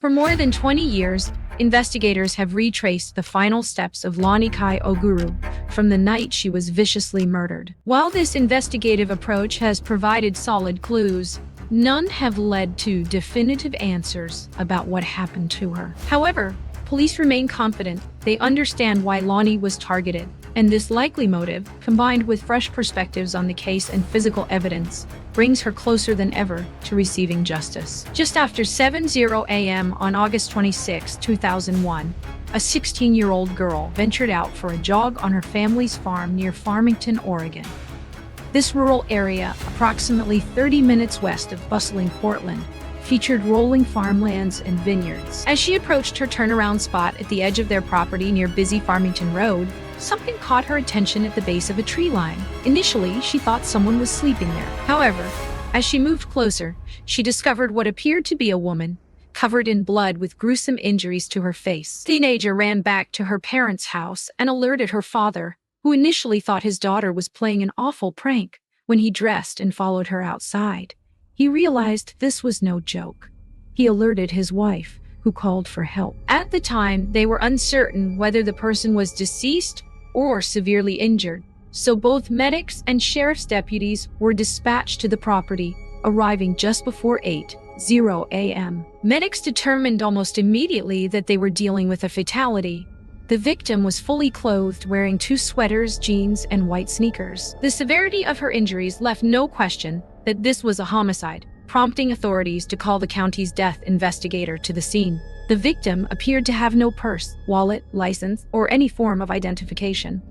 For more than 20 years, investigators have retraced the final steps of Lonnie Kai Ogururu from the night she was viciously murdered. While this investigative approach has provided solid clues, none have led to definitive answers about what happened to her. However, police remain confident they understand why Lonnie was targeted, and this likely motive, combined with fresh perspectives on the case and physical evidence, brings her closer than ever to receiving justice. Just after 7:00 a.m. on August 26, 2001, a 16-year-old girl ventured out for a jog on her family's farm near Farmington, Oregon. This rural area, approximately 30 minutes west of bustling Portland, featured rolling farmlands and vineyards. As she approached her turnaround spot at the edge of their property near busy Farmington Road, something caught her attention at the base of a tree line. Initially, she thought someone was sleeping there. However, as she moved closer, she discovered what appeared to be a woman, covered in blood with gruesome injuries to her face. The teenager ran back to her parents' house and alerted her father, who initially thought his daughter was playing an awful prank. When he dressed and followed her outside, he realized this was no joke. He alerted his wife, who called for help. At the time, they were uncertain whether the person was deceased or severely injured, so both medics and sheriff's deputies were dispatched to the property, arriving just before 8:00 a.m. Medics determined almost immediately that they were dealing with a fatality. The victim was fully clothed, wearing 2 sweaters, jeans, and white sneakers. The severity of her injuries left no question that this was a homicide, prompting authorities to call the county's death investigator to the scene. The victim appeared to have no purse, wallet, license, or any form of identification.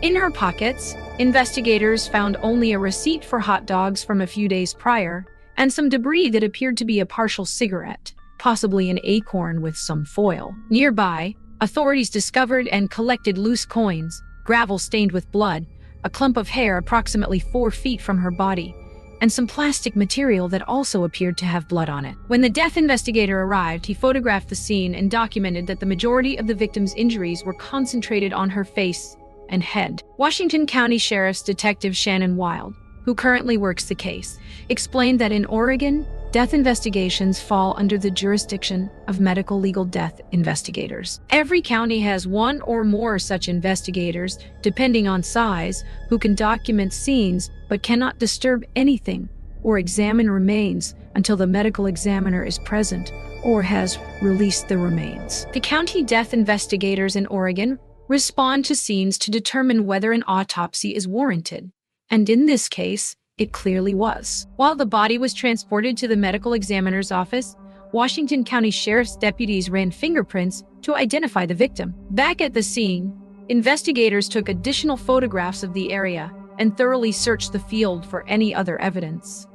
In her pockets, investigators found only a receipt for hot dogs from a few days prior and some debris that appeared to be a partial cigarette, possibly an acorn with some foil. Nearby, authorities discovered and collected loose coins, gravel stained with blood, a clump of hair approximately 4 feet from her body, and some plastic material that also appeared to have blood on it. When the death investigator arrived, he photographed the scene and documented that the majority of the victim's injuries were concentrated on her face and head. Washington County Sheriff's Detective Shannon Wild, who currently works the case, explained that in Oregon, death investigations fall under the jurisdiction of medical legal death investigators. Every county has one or more such investigators, depending on size, who can document scenes but cannot disturb anything or examine remains until the medical examiner is present or has released the remains. The county death investigators in Oregon respond to scenes to determine whether an autopsy is warranted, and in this case, it clearly was. While the body was transported to the medical examiner's office, Washington County Sheriff's deputies ran fingerprints to identify the victim. Back at the scene, investigators took additional photographs of the area and thoroughly searched the field for any other evidence.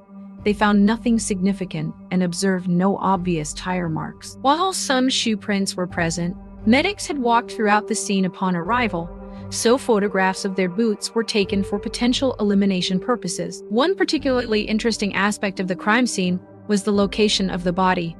They found nothing significant and observed no obvious tire marks. While some shoe prints were present, medics had walked throughout the scene upon arrival, so photographs of their boots were taken for potential elimination purposes. One particularly interesting aspect of the crime scene was the location of the body.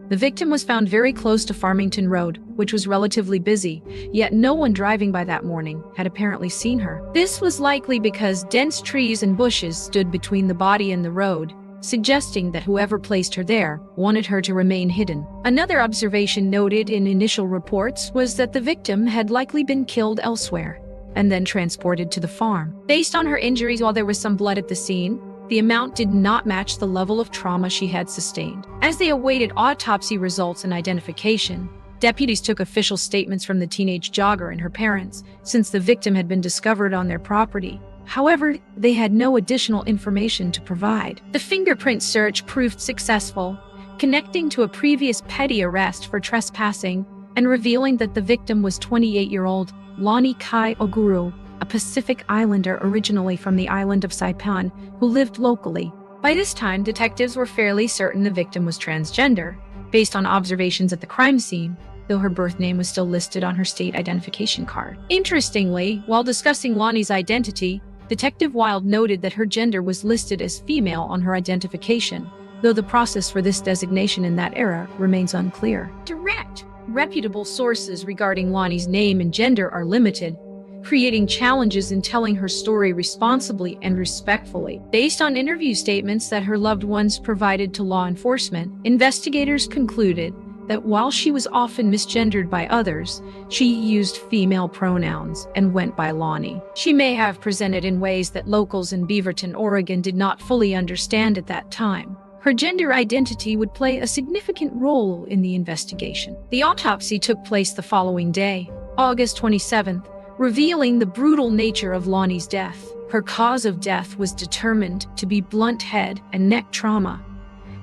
The victim was found very close to Farmington Road, which was relatively busy, yet no one driving by that morning had apparently seen her. This was likely because dense trees and bushes stood between the body and the road, suggesting that whoever placed her there wanted her to remain hidden. Another observation noted in initial reports was that the victim had likely been killed elsewhere and then transported to the farm. Based on her injuries, while there was some blood at the scene, the amount did not match the level of trauma she had sustained. As they awaited autopsy results and identification, deputies took official statements from the teenage jogger and her parents, since the victim had been discovered on their property. However, they had no additional information to provide. The fingerprint search proved successful, connecting to a previous petty arrest for trespassing and revealing that the victim was 28-year-old Lonnie Kai Ogururu, a Pacific Islander originally from the island of Saipan, who lived locally. By this time, detectives were fairly certain the victim was transgender, based on observations at the crime scene, though her birth name was still listed on her state identification card. Interestingly, while discussing Lonnie's identity, Detective Wild noted that her gender was listed as female on her identification, though the process for this designation in that era remains unclear. Direct, reputable sources regarding Lonnie's name and gender are limited, creating challenges in telling her story responsibly and respectfully. Based on interview statements that her loved ones provided to law enforcement, investigators concluded that while she was often misgendered by others, she used female pronouns and went by Lonnie. She may have presented in ways that locals in Beaverton, Oregon did not fully understand at that time. Her gender identity would play a significant role in the investigation. The autopsy took place the following day, August 27th, revealing the brutal nature of Lonnie's death. Her cause of death was determined to be blunt head and neck trauma,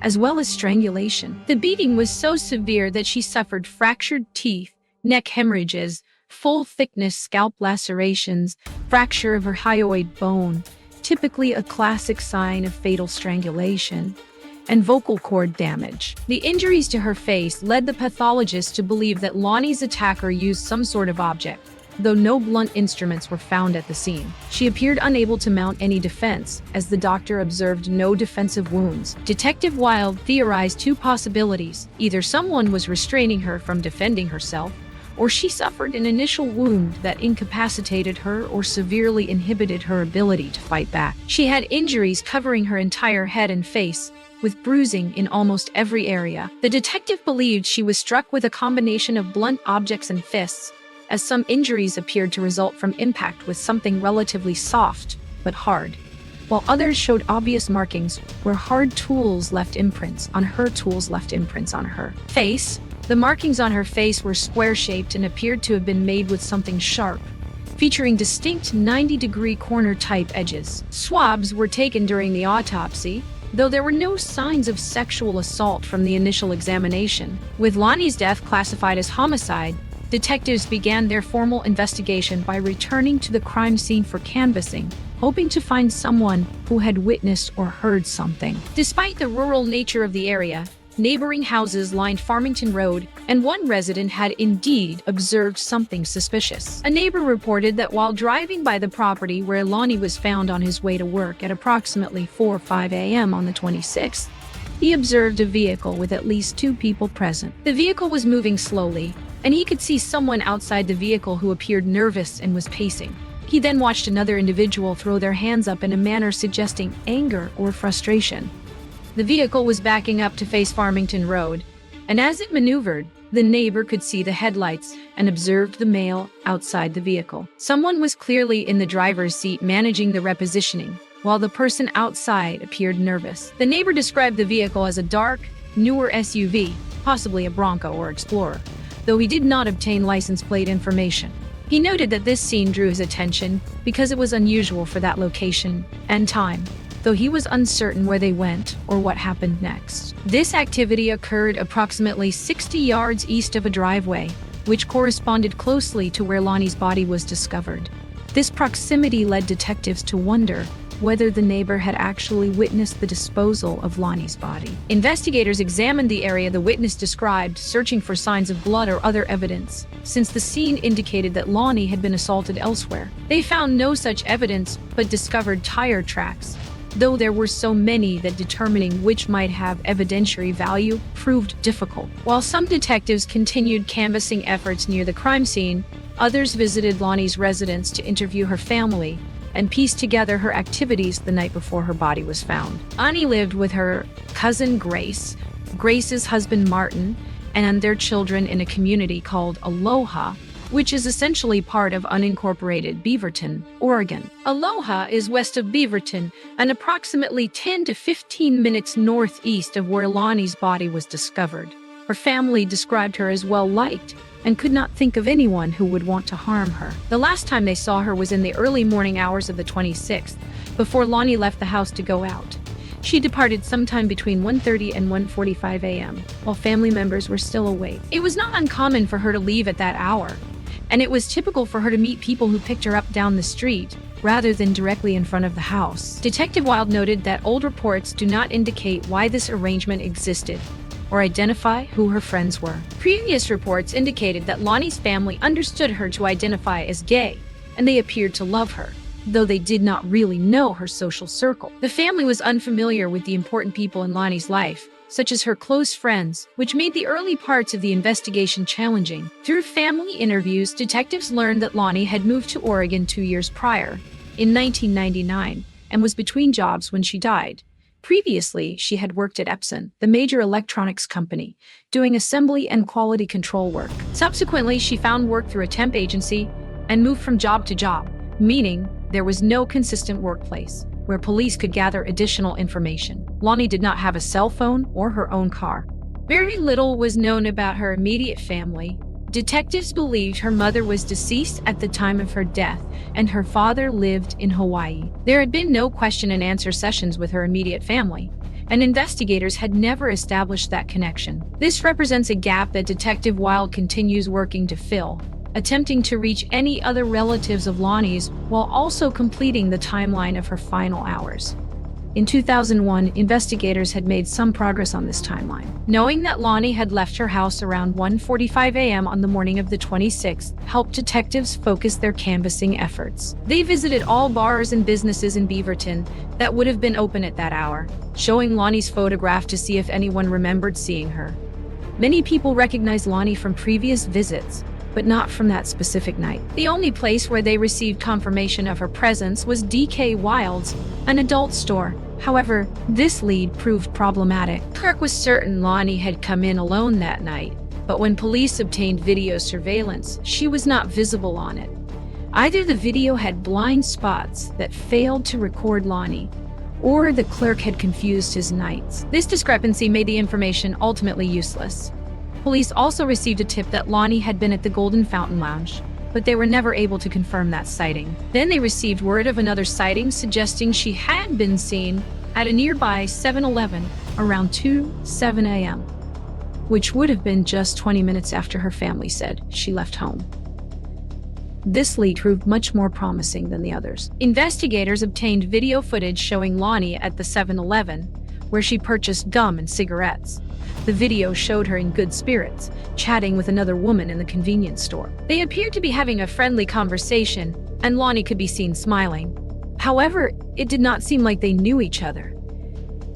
as well as strangulation. The beating was so severe that she suffered fractured teeth, neck hemorrhages, full-thickness scalp lacerations, fracture of her hyoid bone, typically a classic sign of fatal strangulation, and vocal cord damage. The injuries to her face led the pathologist to believe that Lonnie's attacker used some sort of object, though no blunt instruments were found at the scene. She appeared unable to mount any defense, as the doctor observed no defensive wounds. Detective Wild theorized two possibilities. Either someone was restraining her from defending herself, or she suffered an initial wound that incapacitated her or severely inhibited her ability to fight back. She had injuries covering her entire head and face, with bruising in almost every area. The detective believed she was struck with a combination of blunt objects and fists, as some injuries appeared to result from impact with something relatively soft but hard, while others showed obvious markings where hard tools left imprints on her face. The markings on her face were square-shaped and appeared to have been made with something sharp, featuring distinct 90-degree corner-type edges. Swabs were taken during the autopsy, though there were no signs of sexual assault from the initial examination. With Lonnie's death classified as homicide, detectives began their formal investigation by returning to the crime scene for canvassing, hoping to find someone who had witnessed or heard something. Despite the rural nature of the area, neighboring houses lined Farmington Road, and one resident had indeed observed something suspicious. A neighbor reported that while driving by the property where Lonnie was found on his way to work at approximately 4 or 5 a.m. on the 26th, he observed a vehicle with at least two people present. The vehicle was moving slowly, and he could see someone outside the vehicle who appeared nervous and was pacing. He then watched another individual throw their hands up in a manner suggesting anger or frustration. The vehicle was backing up to face Farmington Road, and as it maneuvered, the neighbor could see the headlights and observed the male outside the vehicle. Someone was clearly in the driver's seat managing the repositioning, while the person outside appeared nervous. The neighbor described the vehicle as a dark, newer SUV, possibly a Bronco or Explorer, though he did not obtain license plate information. He noted that this scene drew his attention because it was unusual for that location and time, though he was uncertain where they went or what happened next. This activity occurred approximately 60 yards east of a driveway, which corresponded closely to where Lonnie's body was discovered. This proximity led detectives to wonder whether the neighbor had actually witnessed the disposal of Lonnie's body. Investigators examined the area the witness described, searching for signs of blood or other evidence, since the scene indicated that Lonnie had been assaulted elsewhere. They found no such evidence, but discovered tire tracks, though there were so many that determining which might have evidentiary value proved difficult. While some detectives continued canvassing efforts near the crime scene, others visited Lonnie's residence to interview her family and piece together her activities the night before her body was found. Annie lived with her cousin Grace, Grace's husband Martin, and their children in a community called Aloha, which is essentially part of unincorporated Beaverton, Oregon. Aloha is west of Beaverton and approximately 10 to 15 minutes northeast of where Lonnie's body was discovered. Her family described her as well-liked and could not think of anyone who would want to harm her. The last time they saw her was in the early morning hours of the 26th, before Lonnie left the house to go out. She departed sometime between 1:30 and 1:45 a.m., while family members were still awake. It was not uncommon for her to leave at that hour, and it was typical for her to meet people who picked her up down the street, rather than directly in front of the house. Detective Wild noted that old reports do not indicate why this arrangement existed, or identify who her friends were. Previous reports indicated that Lonnie's family understood her to identify as gay, and they appeared to love her, though they did not really know her social circle. The family was unfamiliar with the important people in Lonnie's life, such as her close friends, which made the early parts of the investigation challenging. Through family interviews, detectives learned that Lonnie had moved to Oregon 2 years prior, in 1999, and was between jobs when she died. Previously, she had worked at Epson, the major electronics company, doing assembly and quality control work. Subsequently, she found work through a temp agency and moved from job to job, meaning there was no consistent workplace where police could gather additional information. Lonnie did not have a cell phone or her own car. Very little was known about her immediate family. Detectives believed her mother was deceased at the time of her death, and her father lived in Hawaii. There had been no question and answer sessions with her immediate family, and investigators had never established that connection. This represents a gap that Detective Wild continues working to fill, attempting to reach any other relatives of Lonnie's while also completing the timeline of her final hours. In 2001, investigators had made some progress on this timeline. Knowing that Lonnie had left her house around 1:45 a.m. on the morning of the 26th helped detectives focus their canvassing efforts. They visited all bars and businesses in Beaverton that would have been open at that hour, showing Lonnie's photograph to see if anyone remembered seeing her. Many people recognized Lonnie from previous visits, but not from that specific night. The only place where they received confirmation of her presence was DK Wild's, an adult store. However, this lead proved problematic. Kirk was certain Lonnie had come in alone that night, but when police obtained video surveillance, she was not visible on it. Either the video had blind spots that failed to record Lonnie, or the clerk had confused his nights. This discrepancy made the information ultimately useless. Police also received a tip that Lonnie had been at the Golden Fountain Lounge, but they were never able to confirm that sighting. Then they received word of another sighting suggesting she had been seen at a nearby 7-Eleven around 2:07 a.m., which would have been just 20 minutes after her family said she left home. This lead proved much more promising than the others. Investigators obtained video footage showing Lonnie at the 7-Eleven, where she purchased gum and cigarettes. The video showed her in good spirits, chatting with another woman in the convenience store. They appeared to be having a friendly conversation, and Lonnie could be seen smiling. However, it did not seem like they knew each other.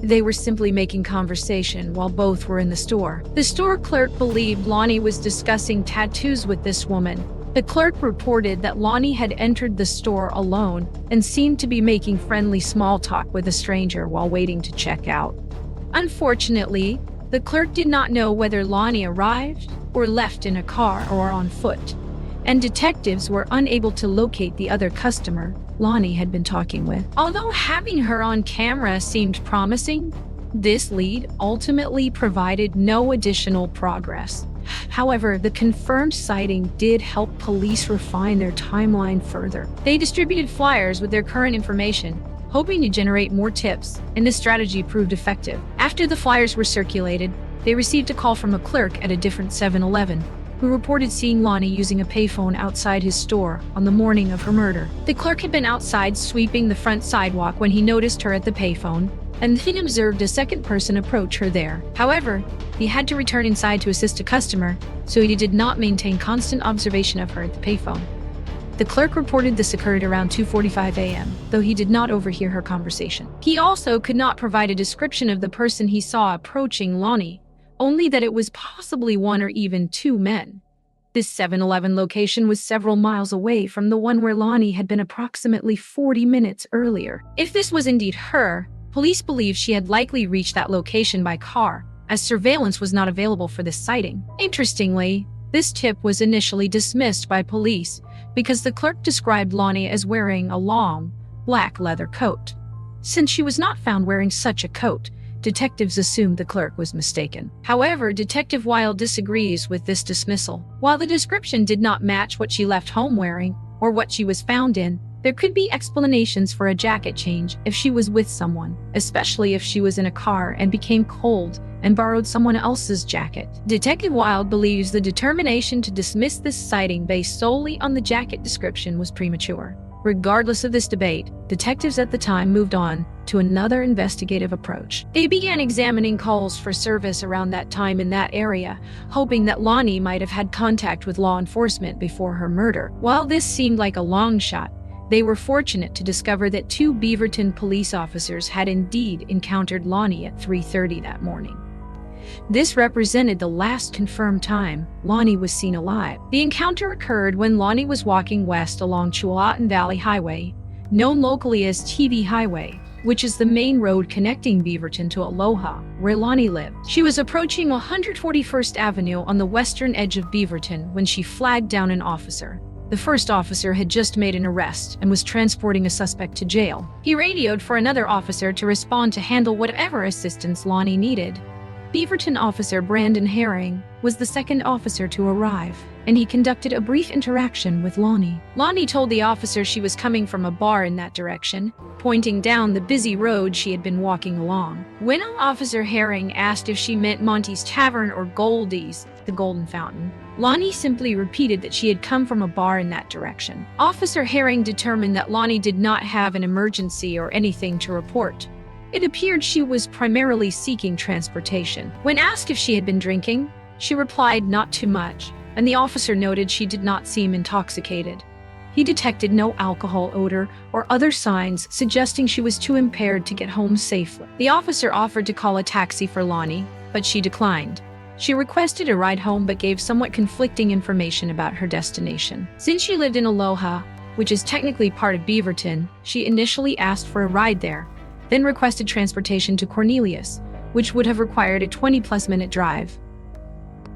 They were simply making conversation while both were in the store. The store clerk believed Lonnie was discussing tattoos with this woman. The clerk reported that Lonnie had entered the store alone and seemed to be making friendly small talk with a stranger while waiting to check out. Unfortunately, the clerk did not know whether Lonnie arrived or left in a car or on foot, and detectives were unable to locate the other customer Lonnie had been talking with. Although having her on camera seemed promising, this lead ultimately provided no additional progress. However, the confirmed sighting did help police refine their timeline further. They distributed flyers with their current information, hoping to generate more tips, and this strategy proved effective. After the flyers were circulated, they received a call from a clerk at a different 7-Eleven, who reported seeing Lonnie using a payphone outside his store on the morning of her murder. The clerk had been outside sweeping the front sidewalk when he noticed her at the payphone, and then observed a second person approach her there. However, he had to return inside to assist a customer, so he did not maintain constant observation of her at the payphone. The clerk reported this occurred around 2:45 a.m., though he did not overhear her conversation. He also could not provide a description of the person he saw approaching Lonnie, only that it was possibly one or even two men. This 7-Eleven location was several miles away from the one where Lonnie had been approximately 40 minutes earlier. If this was indeed her, police believe she had likely reached that location by car, as surveillance was not available for this sighting. Interestingly, this tip was initially dismissed by police because the clerk described Lonnie as wearing a long, black leather coat. Since she was not found wearing such a coat, detectives assumed the clerk was mistaken. However, Detective Wild disagrees with this dismissal. While the description did not match what she left home wearing or what she was found in, there could be explanations for a jacket change if she was with someone, especially if she was in a car and became cold and borrowed someone else's jacket. Detective Wild believes the determination to dismiss this sighting based solely on the jacket description was premature. Regardless of this debate, detectives at the time moved on to another investigative approach. They began examining calls for service around that time in that area, hoping that Lonnie might have had contact with law enforcement before her murder. While this seemed like a long shot, they were fortunate to discover that 2 Beaverton police officers had indeed encountered Lonnie at 3:30 that morning. This represented the last confirmed time Lonnie was seen alive. The encounter occurred when Lonnie was walking west along Chilliwatin Valley Highway, known locally as TV Highway, which is the main road connecting Beaverton to Aloha, where Lonnie lived. She was approaching 141st Avenue on the western edge of Beaverton when she flagged down an officer. The first officer had just made an arrest and was transporting a suspect to jail. He radioed for another officer to respond to handle whatever assistance Lonnie needed. Beaverton officer Brandon Herring was the second officer to arrive, and he conducted a brief interaction with Lonnie. Lonnie told the officer she was coming from a bar in that direction, pointing down the busy road she had been walking along. When Officer Herring asked if she meant Monty's Tavern or Goldie's, the Golden Fountain, Lonnie simply repeated that she had come from a bar in that direction. Officer Herring determined that Lonnie did not have an emergency or anything to report. It appeared she was primarily seeking transportation. When asked if she had been drinking, she replied not too much, and the officer noted she did not seem intoxicated. He detected no alcohol odor or other signs suggesting she was too impaired to get home safely. The officer offered to call a taxi for Lonnie, but she declined. She requested a ride home but gave somewhat conflicting information about her destination. Since she lived in Aloha, which is technically part of Beaverton, she initially asked for a ride there, then requested transportation to Cornelius, which would have required a 20-plus minute drive.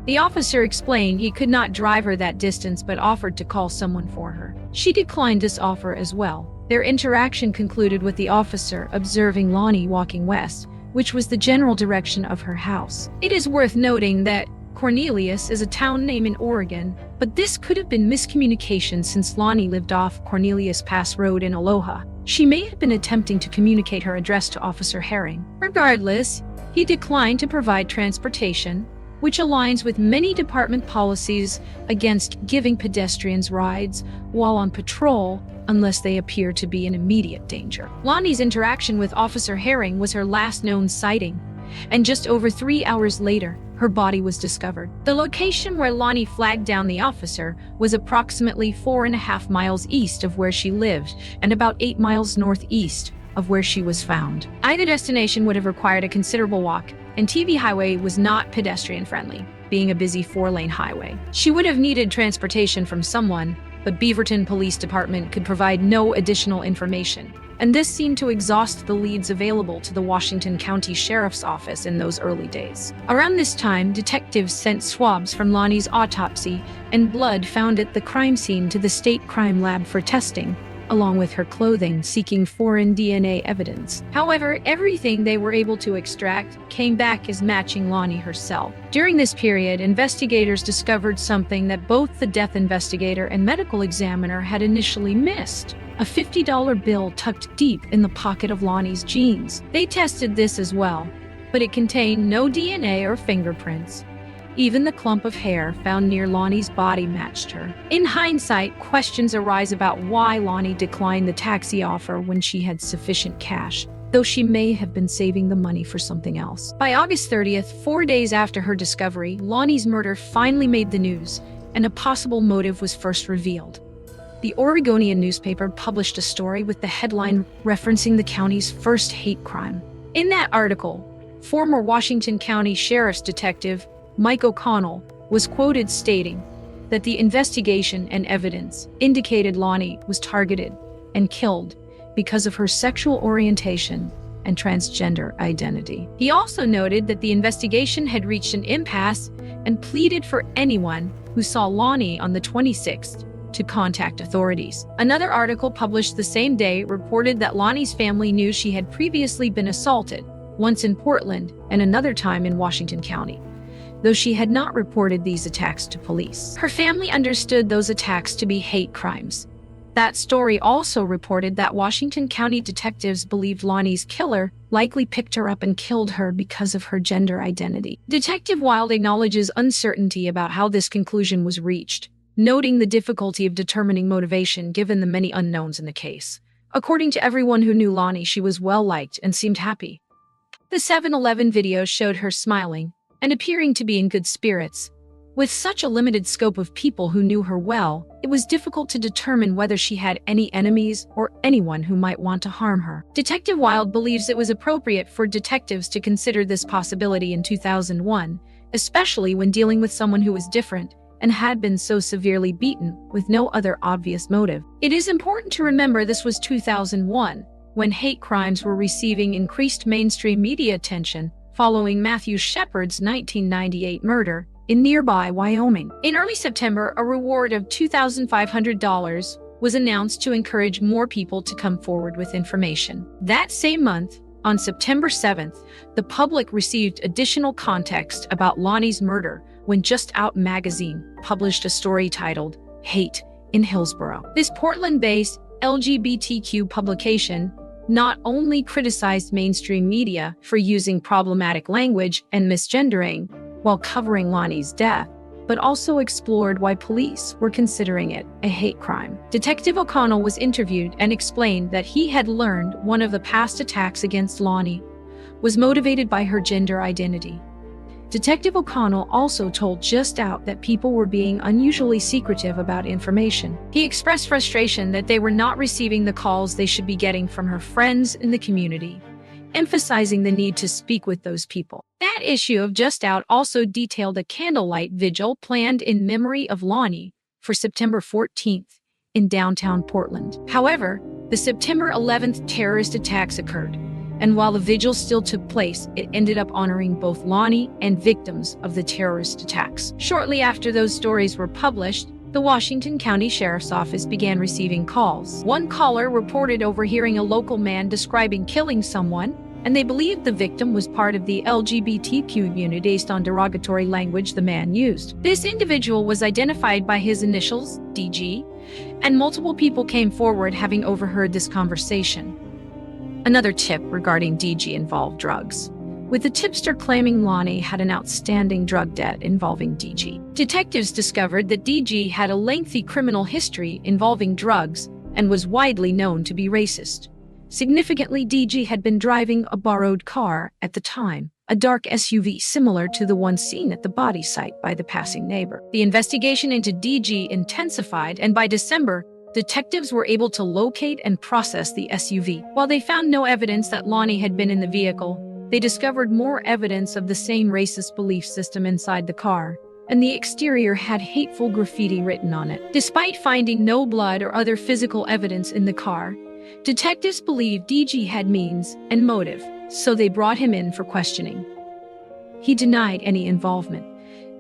The officer explained he could not drive her that distance but offered to call someone for her. She declined this offer as well. Their interaction concluded with the officer observing Lonnie walking west, which was the general direction of her house. It is worth noting that Cornelius is a town name in Oregon, but this could have been miscommunication since Lonnie lived off Cornelius Pass Road in Aloha. She may have been attempting to communicate her address to Officer Herring. Regardless, he declined to provide transportation, which aligns with many department policies against giving pedestrians rides while on patrol unless they appear to be in immediate danger. Lonnie's interaction with Officer Herring was her last known sighting, and just over 3 hours later, her body was discovered. The location where Lonnie flagged down the officer was approximately 4.5 miles east of where she lived and about 8 miles northeast of where she was found. Either destination would have required a considerable walk, and TV Highway was not pedestrian-friendly, being a busy 4-lane highway. She would have needed transportation from someone, but Beaverton Police Department could provide no additional information, and this seemed to exhaust the leads available to the Washington County Sheriff's Office in those early days. Around this time, detectives sent swabs from Lonnie's autopsy and blood found at the crime scene to the state crime lab for testing, along with her clothing, seeking foreign DNA evidence. However, everything they were able to extract came back as matching Lonnie herself. During this period, investigators discovered something that both the death investigator and medical examiner had initially missed: a $50 bill tucked deep in the pocket of Lonnie's jeans. They tested this as well, but it contained no DNA or fingerprints. Even the clump of hair found near Lonnie's body matched her. In hindsight, questions arise about why Lonnie declined the taxi offer when she had sufficient cash, though she may have been saving the money for something else. By August 30th, 4 days after her discovery, Lonnie's murder finally made the news, and a possible motive was first revealed. The Oregonian newspaper published a story with the headline referencing the county's first hate crime. In that article, former Washington County Sheriff's Detective Mike O'Connell was quoted stating that the investigation and evidence indicated Lonnie was targeted and killed because of her sexual orientation and transgender identity. He also noted that the investigation had reached an impasse and pleaded for anyone who saw Lonnie on the 26th to contact authorities. Another article published the same day reported that Lonnie's family knew she had previously been assaulted, once in Portland and another time in Washington County, though she had not reported these attacks to police. Her family understood those attacks to be hate crimes. That story also reported that Washington County detectives believed Lonnie's killer likely picked her up and killed her because of her gender identity. Detective Wild acknowledges uncertainty about how this conclusion was reached, noting the difficulty of determining motivation given the many unknowns in the case. According to everyone who knew Lonnie, she was well-liked and seemed happy. The 7-Eleven video showed her smiling and appearing to be in good spirits, With such a limited scope of people who knew her well, it was difficult to determine whether she had any enemies or anyone who might want to harm her. Detective Wild believes it was appropriate for detectives to consider this possibility in 2001, especially when dealing with someone who was different and had been so severely beaten with no other obvious motive. It is important to remember this was 2001, when hate crimes were receiving increased mainstream media attention following Matthew Shepard's 1998 murder in nearby Wyoming. In early September, a reward of $2,500 was announced to encourage more people to come forward with information. That same month, on September 7th, the public received additional context about Lonnie's murder when Just Out magazine published a story titled Hate in Hillsborough. This Portland-based LGBTQ publication not only criticized mainstream media for using problematic language and misgendering while covering Lonnie's death, but also explored why police were considering it a hate crime. Detective O'Connell was interviewed and explained that he had learned one of the past attacks against Lonnie was motivated by her gender identity. Detective O'Connell also told Just Out that people were being unusually secretive about information. He expressed frustration that they were not receiving the calls they should be getting from her friends in the community, emphasizing the need to speak with those people. That issue of Just Out also detailed a candlelight vigil planned in memory of Lonnie for September 14th in downtown Portland. However, the September 11th terrorist attacks occurred, and while the vigil still took place, it ended up honoring both Lonnie and victims of the terrorist attacks. Shortly after those stories were published, the Washington County Sheriff's Office began receiving calls. One caller reported overhearing a local man describing killing someone, and they believed the victim was part of the LGBTQ community based on derogatory language the man used. This individual was identified by his initials, DG, and multiple people came forward having overheard this conversation. Another tip regarding DG involved drugs, with the tipster claiming Lonnie had an outstanding drug debt involving DG. Detectives discovered that DG had a lengthy criminal history involving drugs and was widely known to be racist. Significantly, DG had been driving a borrowed car at the time, a dark SUV similar to the one seen at the body site by the passing neighbor. The investigation into DG intensified, and by December, detectives were able to locate and process the SUV. While they found no evidence that Lonnie had been in the vehicle, they discovered more evidence of the same racist belief system inside the car, and the exterior had hateful graffiti written on it. Despite finding no blood or other physical evidence in the car, detectives believed DG had means and motive, so they brought him in for questioning. He denied any involvement,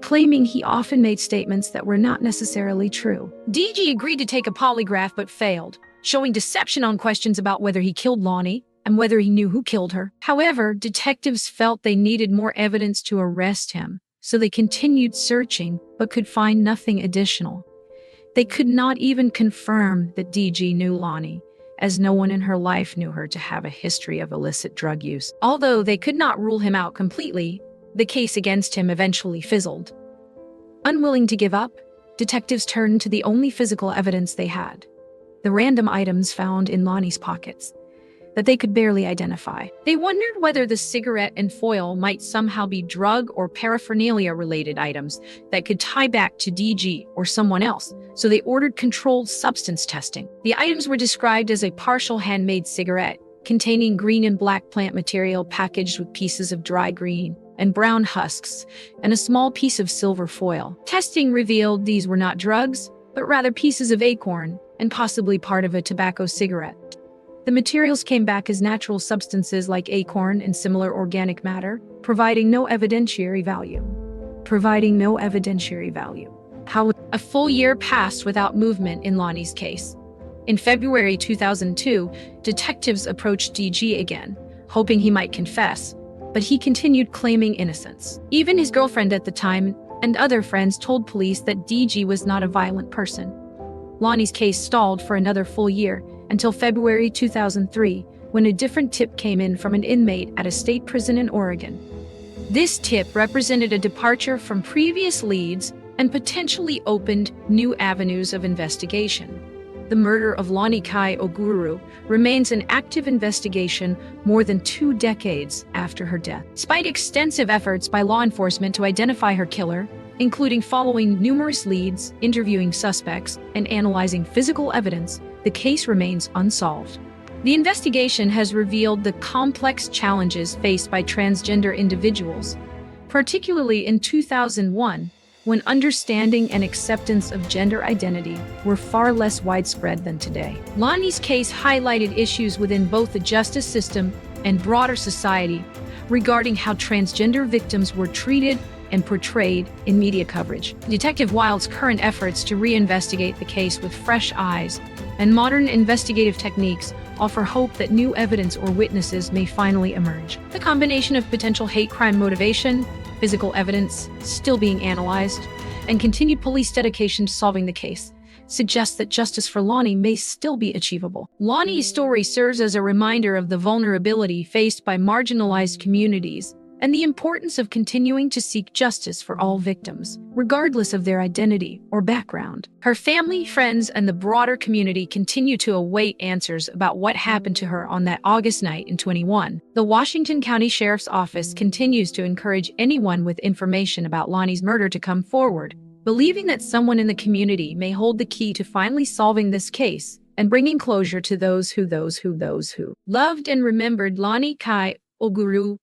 claiming he often made statements that were not necessarily true. DG agreed to take a polygraph but failed, showing deception on questions about whether he killed Lonnie and whether he knew who killed her. However, detectives felt they needed more evidence to arrest him, so they continued searching but could find nothing additional. They could not even confirm that DG knew Lonnie, as no one in her life knew her to have a history of illicit drug use. Although they could not rule him out completely, the case against him eventually fizzled. Unwilling to give up, detectives turned to the only physical evidence they had, the random items found in Lonnie's pockets that they could barely identify. They wondered whether the cigarette and foil might somehow be drug or paraphernalia-related items that could tie back to DG or someone else, so they ordered controlled substance testing. The items were described as a partial handmade cigarette containing green and black plant material packaged with pieces of dry green and brown husks, and a small piece of silver foil. Testing revealed these were not drugs, but rather pieces of acorn and possibly part of a tobacco cigarette. The materials came back as natural substances like acorn and similar organic matter, providing no evidentiary value. How a full year passed without movement in Lonnie's case. In February 2002, detectives approached DG again, hoping he might confess, but he continued claiming innocence. Even his girlfriend at the time and other friends told police that DG was not a violent person. Lonnie's case stalled for another full year, until February 2003, when a different tip came in from an inmate at a state prison in Oregon. This tip represented a departure from previous leads and potentially opened new avenues of investigation. the murder of Lonnie Kai Ogururu remains an active investigation more than 2 decades after her death. Despite extensive efforts by law enforcement to identify her killer, including following numerous leads, interviewing suspects, and analyzing physical evidence, the case remains unsolved. The investigation has revealed the complex challenges faced by transgender individuals, particularly in 2001, when understanding and acceptance of gender identity were far less widespread than today. Lonnie's case highlighted issues within both the justice system and broader society regarding how transgender victims were treated and portrayed in media coverage. Detective Wild's current efforts to reinvestigate the case with fresh eyes and modern investigative techniques offer hope that new evidence or witnesses may finally emerge. The combination of potential hate crime motivation, physical evidence still being analyzed, and continued police dedication to solving the case suggests that justice for Lonnie may still be achievable. Lonnie's story serves as a reminder of the vulnerability faced by marginalized communities and the importance of continuing to seek justice for all victims, regardless of their identity or background. Her family, friends, and the broader community continue to await answers about what happened to her on that August night in 2021. The Washington County Sheriff's Office continues to encourage anyone with information about Lonnie's murder to come forward, believing that someone in the community may hold the key to finally solving this case and bringing closure to those who loved and remembered Lonnie Kai Ogururu.